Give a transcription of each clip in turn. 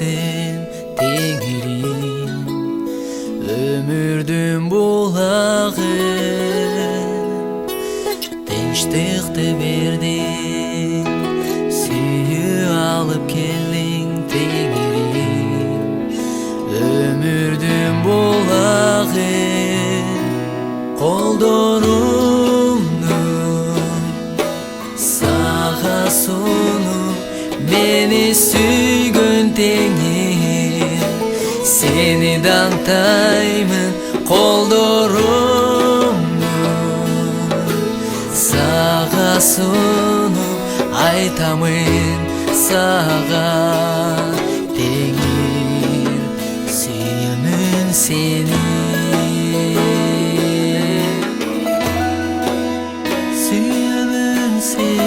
нересин теңирим, өмүрдүн булагы, тынчтыкты бердиң, сүйүү алып келдиң теңирим, өмүрдүн булагы, колдорумду сага сунуп мени сүйгөн теңир, сени даңктаймын колдорумду сага сунуп айтамын сага теңир, сүйөмүн сени, сүйөмүн сени.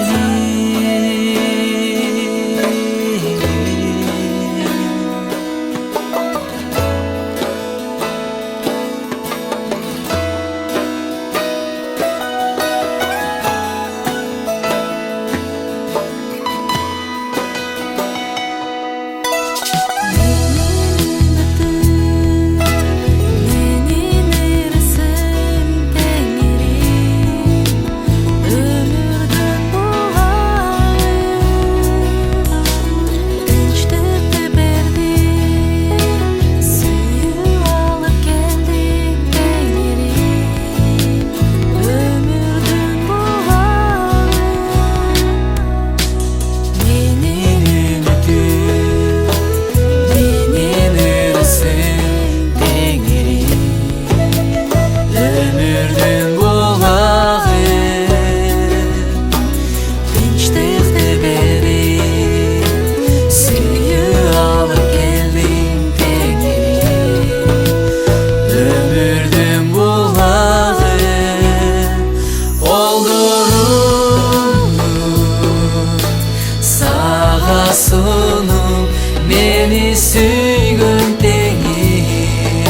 Meni süygün tengir,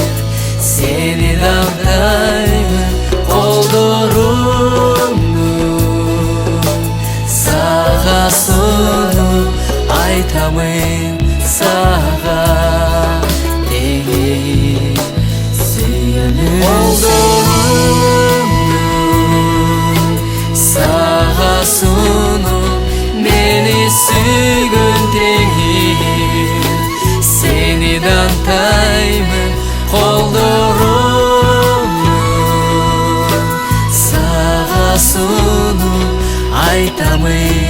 seni dağdayım koldurumdu, sağa sunup aytamın sağa tengir, süyünün koldurumdu, sağa sunup meni süygün tengir, seni dağdayım koldurumdu, sağa sunup aytamın